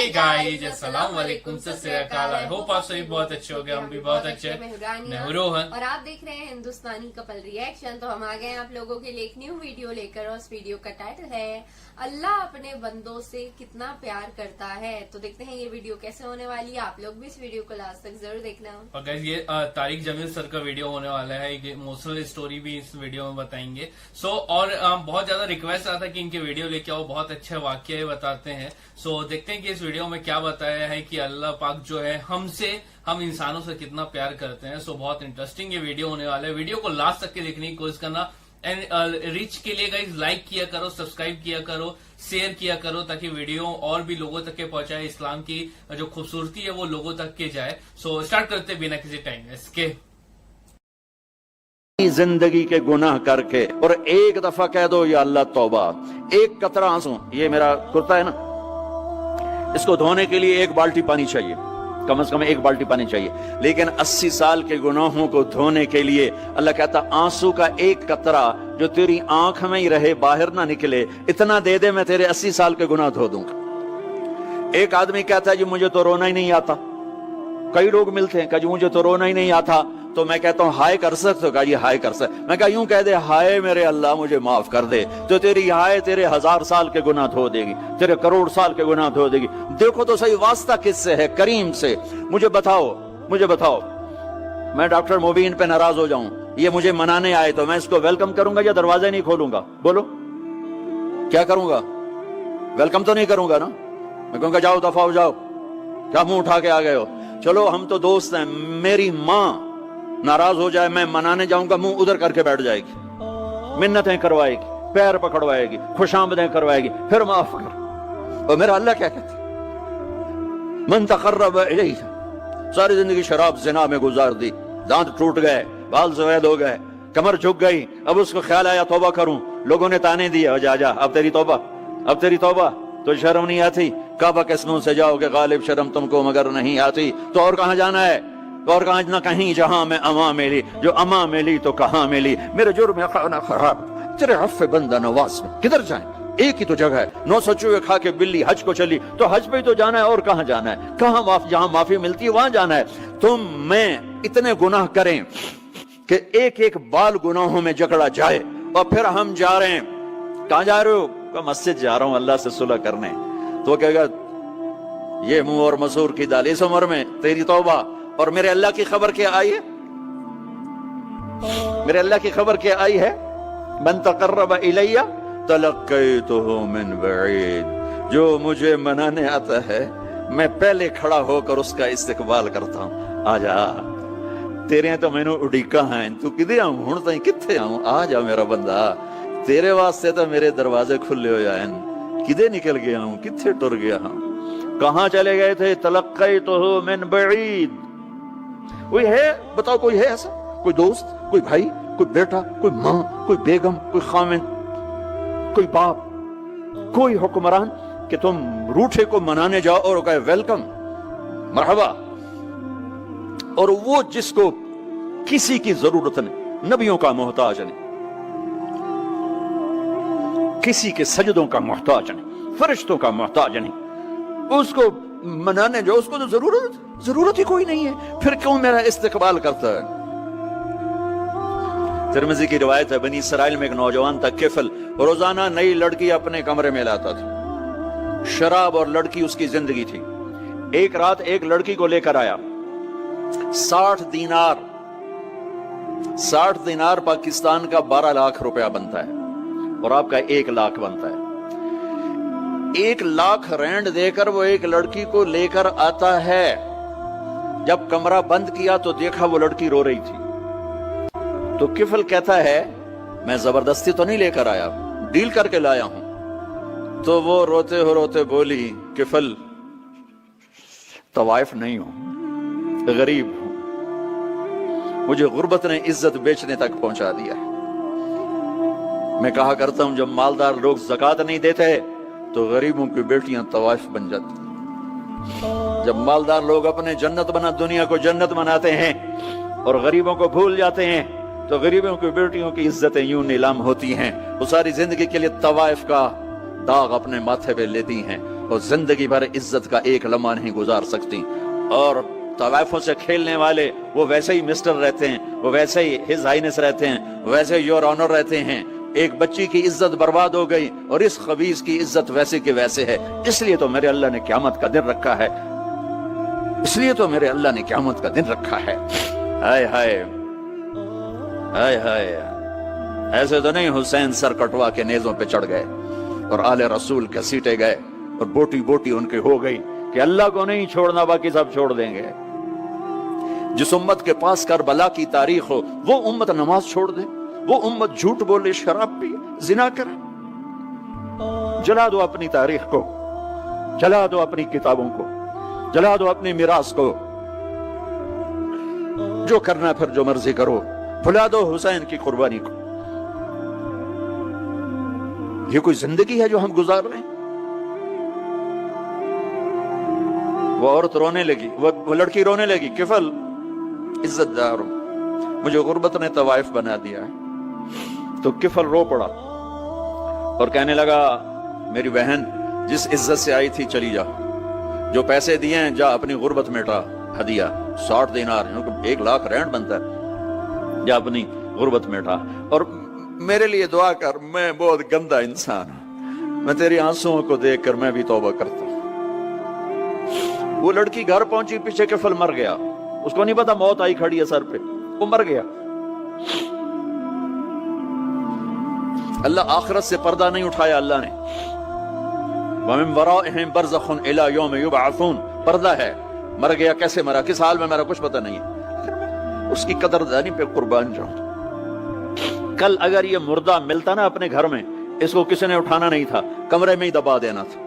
Hey guys, अस्सलाम वालेकुम, सत श्री अकाल। आई होप आप सभी बहुत अच्छे हो गए, हम भी बहुत अच्छे हैं। मैं हूं रोहन और आप देख रहे हैं हिंदुस्तानी कपल रिएक्शन। तो हम आ गए हैं आप लोगों के लिए एक न्यू वीडियो लेकर, और उस वीडियो का टाइटल है अल्लाह अपने बंदों से कितना प्यार करता है। तो देखते हैं ये वीडियो कैसे होने वाली है। आप लोग भी इस वीडियो को लास्ट तक जरूर देखना। और गाइस ये तारिक जमील सर का वीडियो होने वाला है, एक इमोशनल स्टोरी भी इस वीडियो में बताएंगे। और बहुत ज्यादा रिक्वेस्ट आता है कि इनके वीडियो लेके आओ, बहुत अच्छे वाक्य बताते हैं। देखते हैं कि इस वीडियो में क्या बताया है कि अल्लाह पाक जो है हम इंसानों से कितना प्यार करते हैं। बहुत इंटरेस्टिंग ये वीडियो होने वाला है। वीडियो को लास्ट तक के देखने की कोशिश करना। एंड रीच के लिए गाइस लाइक किया करो, सब्सक्राइब किया करो, शेयर किया करो, ताकि वीडियो और भी लोगों तक के पहुंचाए। इस्लाम की जो खूबसूरती है वो लोगों तक के जाए। स्टार्ट करते बिना किसी टाइम इसके। जिंदगी के गुनाह करके और एक दफा कह दो या अल्लाह तौबा, एक कतरा आंसू, ये मेरा कुर्ता है ना, इसको धोने के लिए एक बाल्टी पानी चाहिए, कम से कम एक बाल्टी पानी चाहिए। लेकिन 80 साल के गुनाहों को धोने के लिए अल्लाह कहता आंसू का एक कतरा जो तेरी आंख में ही रहे, बाहर ना निकले, इतना दे दे, मैं तेरे 80 साल के गुनाह धो दूंगा। एक आदमी कहता है जी मुझे तो रोना ही नहीं आता। कई लोग मिलते हैं, कहा मुझे तो रोना ही नहीं आता। तो मैं कहता हूँ हाय कर सकते हो? कहा जी हाय कर सकते। मैं कहा यूं कह दे, हाय मेरे अल्लाह मुझे माफ कर दे, तो तेरी हाय तेरे 1000 साल के गुनाह धो देगी, तेरे करोड़ साल के गुनाह धो देगी। देखो तो सही वास्ता किससे है? करीम से। मुझे बताओ मैं डॉक्टर मुबीन पे नाराज हो जाऊं, ये मुझे मनाने आए, तो मैं इसको वेलकम करूंगा या दरवाजा नहीं खोलूंगा? बोलो क्या करूंगा? वेलकम तो नहीं करूंगा ना। मैं कहूंगा जाओ दफा हो जाओ, क्या मुंह उठा के आ गए हो? चलो हम तो दोस्त हैं। मेरी माँ नाराज हो जाए, मैं मनाने जाऊंगा, मुंह उधर करके बैठ जाएगी, मिन्नतें करवाएगी, पैर पकड़वाएगी, खुशामदें करवाएगी, फिर माफ कर। और मेरा अल्लाह क्या कहता? मन तकर्रब इलैहि, सारी जिंदगी शराब ज़िना में गुजार दी, दांत टूट गए, बाल सफेद हो गए, कमर झुक गई, अब उसको ख्याल आया तौबा करूं, लोगों ने ताने दिए, जा अब तेरी तौबा, तो शर्म नहीं आती? काबा के मुंह से जाओगे, गालिब शर्म तुमको मगर नहीं आती। तो और कहां जाना है? और कहां ना कहीं जहां मैं अमा मिली, जो अमा मिली तो कहां मिली। मेरे जुर्म खाना खराब, तेरे अफ़्फ़े बंदा नवाज में किधर जाएं? एक ही तो जगह है। 900 चूहे खा के बिल्ली हज को चली, तो हज पे ही तो जाना है, और कहां जाना है? जहां माफी मिलती है वहां जाना है। तुम मैं इतने गुनाह करें कि एक एक बाल गुनाहों में जकड़ा जाए, और फिर हम जा रहे हैं। कहां जा रहे हो? मस्जिद जा रहा हूं अल्लाह से सुलह करने। तो कहेगा ये मुंह और मसूर की दाल, इस उम्र में तेरी तौबा। और मेरे अल्लाह की खबर क्या आई है? मेरे अल्लाह की खबर क्या आई है? मन तकर्रब इलैया तलक्कैतुहु मिन बईद, जो मुझे मनाने आता है मैं पहले खड़ा होकर उसका इस्तकबाल करता हूं। आजा, तेरे तो मैनू उड़ीका है, तू किदे आऊं हुण ताईं, किथे आऊं? आ जा मेरा बंदा, तेरे वास्ते तो मेरे दरवाजे खुले हो जाए। किदे निकल गया हूं, किथे टुर गया हूं, कहां चले गए थे? तलक्कैतुहु मिन बईद। कोई है? बताओ, कोई है ऐसा? कोई दोस्त, कोई भाई, कोई बेटा, कोई माँ, कोई बेगम, कोई खामिन, कोई बाप, कोई हुक्मरान कि तुम रूठे को मनाने जाओ और कहे वेलकम, मरहबा। और वो जिसको किसी की जरूरत नहीं, नबियों का मोहताज नहीं, किसी के सजदों का मोहताज नहीं, फरिश्तों का मोहताज नहीं, उसको मनाने जो, उसको तो जरूरत ही कोई नहीं है, फिर क्यों मेरा इस्तकबाल करता है? तिरमिज़ी की रिवायत है, बनी इसराइल में एक नौजवान था किफल, रोजाना नई लड़की अपने कमरे में लाता था। शराब और लड़की उसकी जिंदगी थी। एक रात एक लड़की को लेकर आया। 60 दिनार पाकिस्तान का 12 लाख रुपया बनता है, और आपका 1 लाख बनता है। 1 लाख रैंड देकर वो एक लड़की को लेकर आता है। जब कमरा बंद किया तो देखा वो लड़की रो रही थी। तो किफल कहता है मैं जबरदस्ती तो नहीं लेकर आया, डील करके लाया हूं। तो वो रोते बोली, किफल तवाइफ नहीं हूं, गरीब हूं, मुझे गुर्बत ने इज्जत बेचने तक पहुंचा दिया। मैं कहा करता हूं जब मालदार लोग ज़कात नहीं देते तो गरीबों की बेटियां तवाइफ बन जाती। जब मालदार लोग अपने दुनिया को जन्नत बनाते हैं और गरीबों को भूल जाते हैं, तो गरीबों की बेटियों की इज्जतें यूं नीलाम होती हैं। वो सारी जिंदगी के लिए तवाइफ का दाग अपने माथे पे लेती हैं और जिंदगी भर इज्जत का एक लम्हा नहीं गुजार सकती। और तवाइफों से खेलने वाले वो वैसे ही मिस्टर रहते हैं, वो वैसे ही हिज हाइनेस रहते हैं, वैसे ही योर ऑनर रहते हैं। एक बच्ची की इज्जत बर्बाद हो गई और इस खबीज की इज्जत वैसे के वैसे है। इसलिए तो मेरे अल्लाह ने क़यामत का दिन रखा है, इसलिए तो मेरे अल्लाह ने क़यामत का दिन रखा है। हाय हाय हाय हाय, ऐसे तो नहीं हुसैन सर कटवा के नेज़ों पे चढ़ गए और आले रसूल के सीटे गए और बोटी बोटी उनकी हो गई कि अल्लाह को नहीं छोड़ना, बाकी सब छोड़ देंगे। जिस उम्मत के पास करबला की तारीख हो वो उम्मत नमाज छोड़ दे, वो उम्मत झूठ बोले, शराब पिए, जिना करे। जला दो अपनी तारीख को, जला दो अपनी किताबों को, जला दो अपनी मिरास को। जो करना फिर जो मर्जी करो, भुला दो हुसैन की कुर्बानी को। ये कोई जिंदगी है जो हम गुजार रहे हैं? वो औरत रोने लगी, वो लड़की रोने लगी, किफल इज्जतदार हो, मुझे गुर्बत ने तवाइफ बना दिया है। तो किफल रो पड़ा और कहने लगा, मेरी बहन जिस इज्जत से आई थी चली जा, जो पैसे दिए हैं जा अपनी गुर्बत मिटा, हदिया 60 दिनार 1 लाख रेंट बनता है, जा अपनी गुर्बत मिटा और मेरे लिए दुआ कर, मैं बहुत गंदा इंसान हूं, मैं तेरी आंसुओं को देखकर मैं भी तौबा करता हूं। वो लड़की घर पहुंची, पीछे किफल मर गया, उसको नहीं पता मौत आई खड़ी है सर पे, वो मर गया। अल्लाह आखिरत से पर्दा नहीं उठाया अल्लाह ने। वमिन वराइहिम बरज़खुन इला यौम युबअसून, पर्दा है, मर गया, कैसे मरा, किस हाल में मरा, कुछ पता नहीं है। उसकी कदरदानी पे कुर्बान जाऊं। कल अगर ये मुर्दा मिलता ना अपने घर में, इसको किसी ने उठाना नहीं था, कमरे में ही दबा देना था,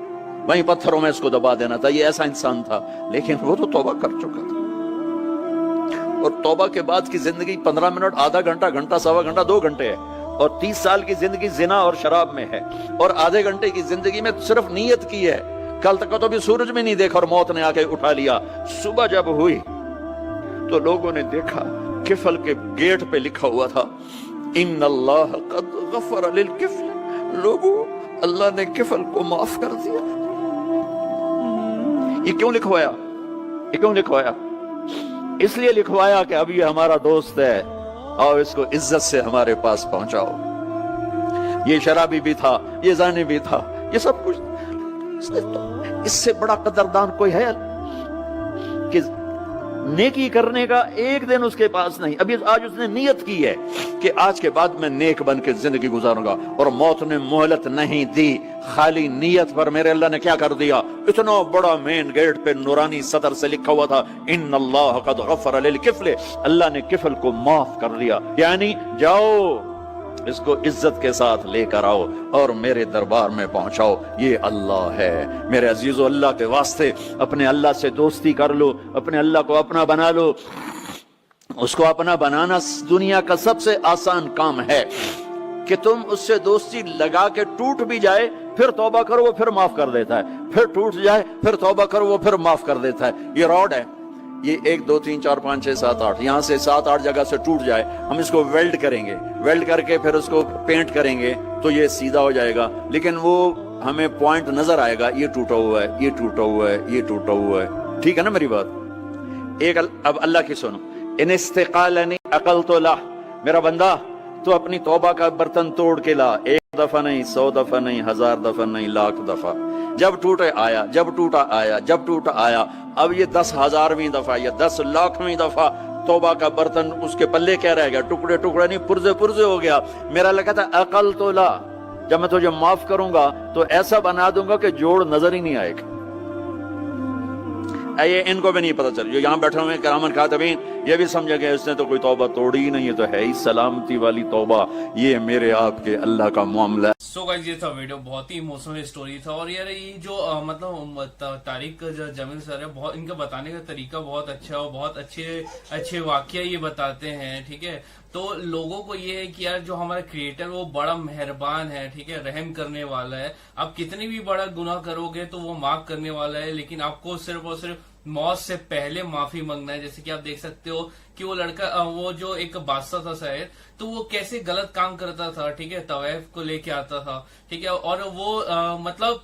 वहीं पत्थरों में इसको दबा देना था। ये ऐसा इंसान था, लेकिन वो तो तौबा कर चुका था। और तौबा के बाद की जिंदगी 15 मिनट, आधा घंटा, घंटा, सवा घंटा, 2 घंटे है। और 30 साल की जिंदगी जिना और शराब में है। और आधे घंटे की जिंदगी में सिर्फ नीयत की है। कल तक तो भी सूरज में नहीं देखा और मौत ने आके उठा लिया। सुबह जब हुई तो लोगों ने देखा किफल के गेट पे लिखा हुआ था, इन्नल्लाह क़द गफ़र लिल किफ़ल। लोगों, अल्लाह ने किफल को माफ कर दिया। ये क्यों लिखवाया? ये क्यों लिखवाया? इसलिए लिखवाया कि अब ये हमारा दोस्त है और इसको इज्जत से हमारे पास पहुंचाओ। ये शराबी भी था, ये जानी भी था, ये सब कुछ। इससे बड़ा कदरदान कोई है कि नेकी करने का एक दिन उसके पास नहीं। अभी आज उसने नियत की है कि आज के बाद मैं नेक बन के जिंदगी गुजारूंगा, और मौत ने मोहलत नहीं दी। खाली नियत पर मेरे अल्लाह ने क्या कर दिया, इतना बड़ा मेन गेट पे नूरानी सतर से लिखा हुआ था, इन्नल्लाह क़द गफ़र लिल किफ़ल। अल्लाह ने किफल को माफ कर दिया। यानी जाओ, इसको इज्जत के साथ लेकर आओ और मेरे दरबार में पहुंचाओ। ये अल्लाह है। मेरे अजीजो, अल्लाह के वास्ते अपने अल्लाह से दोस्ती कर लो, अपने अल्लाह को अपना बना लो। उसको अपना बनाना दुनिया का सबसे आसान काम है कि तुम उससे दोस्ती लगा के टूट भी जाए, फिर तौबा करो, वो फिर माफ कर देता है। फिर टूट जाए, फिर तौबा करो, वो फिर माफ कर देता है। ये रॉड है, ये 1 2 3 4 5 6 7 8, यहाँ से 7 8 जगह से टूट जाए, हम इसको वेल्ड करेंगे, वेल्ड करके फिर उसको पेंट करेंगे तो ये सीधा हो जाएगा। लेकिन वो हमें पॉइंट नजर आएगा, ये टूटा हुआ है, ये टूटा हुआ है, ये टूटा हुआ है। ठीक है ना मेरी बात? एक अब अल्लाह की सुनो, इन इस्तिकालनी अकलतु लह, मेरा बंदा तो अपनी तौबा का बर्तन तोड़ के ला। 1 दफा नहीं, 100 दफा नहीं, 1000 दफा नहीं, लाख दफा। जब टूटे आया, जब टूटा आया, जब टूटा आया। अब ये 10,000वीं दफा या 10 लाखवीं दफा तौबा का बर्तन उसके पल्ले क्या रह गया, टुकड़े टुकड़े नहीं, पुर्जे पुर्जे हो गया। मेरा लगा था अकल तो ला, जब मैं तुझे माफ करूंगा तो ऐसा बना दूंगा कि जोड़ नजर ही नहीं आएगा। ये इनको भी नहीं पता चल, जो यहाँ बैठे हुए करामन खातबीन, ये भी समझे कि इसने तो कोई तौबा तोड़ी ही नहीं है, तो है ही सलामती वाली तौबा। ये मेरे आपके अल्लाह का मामला है। सो गाइस, ये था वीडियो, बहुत ही इमोशनल स्टोरी था। और यार ये जो मतलब तारिक जमील सर है, बहुत इनका बताने का तरीका बहुत अच्छा है और बहुत अच्छे वाकया ये बताते हैं। ठीक है, तो लोगों को ये है कि यार जो हमारा क्रिएटर वो बड़ा मेहरबान है, ठीक है, रहम करने वाला है। आप कितनी भी बड़ा गुनाह करोगे तो वो माफ करने वाला है, लेकिन आपको सिर्फ और सिर्फ मौत से पहले माफी मांगना है। जैसे कि आप देख सकते हो कि वो लड़का, वो जो एक बादशाह था शायद, तो वो कैसे गलत काम करता था, ठीक है, तवाइफ को लेके आता था, ठीक है, और वो मतलब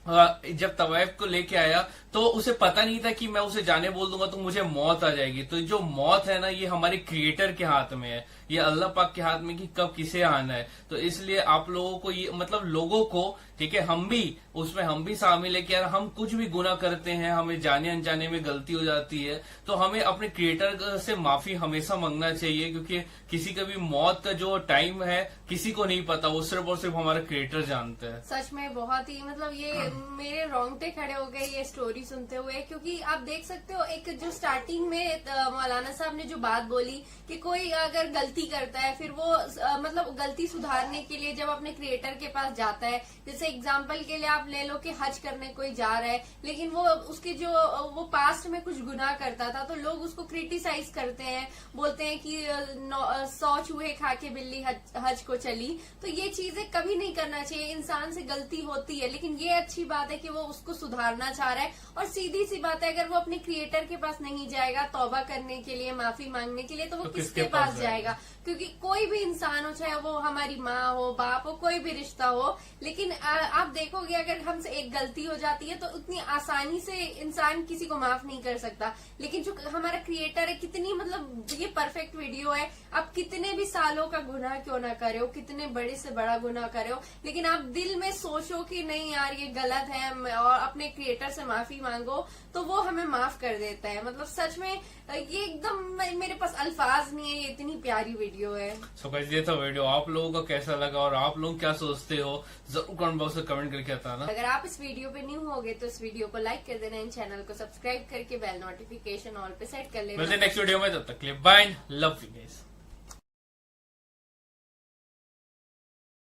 जब तवाइफ को लेके आया तो उसे पता नहीं था कि मैं उसे जाने बोल दूंगा तो मुझे मौत आ जाएगी। तो जो मौत है ना, ये हमारे क्रिएटर के हाथ में है, ये अल्लाह पाक के हाथ में कि कब किसे आना है। तो इसलिए आप लोगों को ये मतलब लोगों को, ठीक है, हम भी उसमें हम भी शामिल है कि यार हम कुछ भी गुनाह करते हैं, हमें जाने अनजाने में गलती हो जाती है, तो हमें अपने क्रिएटर से माफी हमेशा मांगना चाहिए, क्योंकि किसी का भी मौत का जो टाइम है किसी को नहीं पता, वो सिर्फ और सिर्फ हमारा क्रिएटर जानता है। सच में बहुत ही मतलब ये मेरे रोंगटे खड़े हो गए ये स्टोरी सुनते हुए, क्योंकि आप देख सकते हो एक जो स्टार्टिंग में मौलाना साहब ने जो बात बोली कि कोई अगर गलती करता है फिर वो मतलब गलती सुधारने के लिए जब अपने क्रिएटर के पास जाता है, जैसे एग्जांपल के लिए आप ले लो कि हज करने कोई जा रहा है लेकिन वो उसके जो वो पास्ट में कुछ गुनाह करता था तो लोग उसको क्रिटिसाइज करते हैं, बोलते हैं कि 100 चूहे खा के बिल्ली हज को चली। तो ये चीजें कभी नहीं करना चाहिए, इंसान से गलती होती है, लेकिन ये अच्छी बात है कि वो उसको सुधारना चाह रहा है। और सीधी सी बात है, अगर वो अपने क्रिएटर के पास नहीं जाएगा तौबा करने के लिए, माफी मांगने के लिए, तो वो किसके पास जाएगा? क्योंकि कोई भी इंसान हो, चाहे वो हमारी माँ हो, बाप हो, कोई भी रिश्ता हो, लेकिन आप देखोगे अगर हमसे एक गलती हो जाती है तो उतनी आसानी से इंसान किसी को माफ नहीं कर सकता। लेकिन जो हमारा क्रिएटर है, कितनी मतलब ये परफेक्ट वीडियो है, आप कितने भी सालों का गुनाह क्यों ना करे हो, कितने बड़े से बड़ा गुनाह करे हो, लेकिन आप दिल में सोचो कि नहीं यार ये गलत है और अपने क्रिएटर से माफी मांगो, तो वो हमें माफ कर देता है। मतलब सच में ये एकदम मेरे पास अल्फाज नहीं है, ये इतनी प्यारी वीडियो है। सो गाइस, ये था वीडियो, आप लोगों को कैसा लगा और आप लोग क्या सोचते हो जरूर कमेंट बॉक्स में कमेंट करके बताना। अगर आप इस वीडियो पे न्यू होगे तो इस वीडियो को लाइक कर देना, इन चैनल को सब्सक्राइब करके बेल नोटिफिकेशन ऑल पे सेट कर लेना। मिलते हैं नेक्स्ट वीडियो में, तब तक के लिए बाय, लव यू गाइस।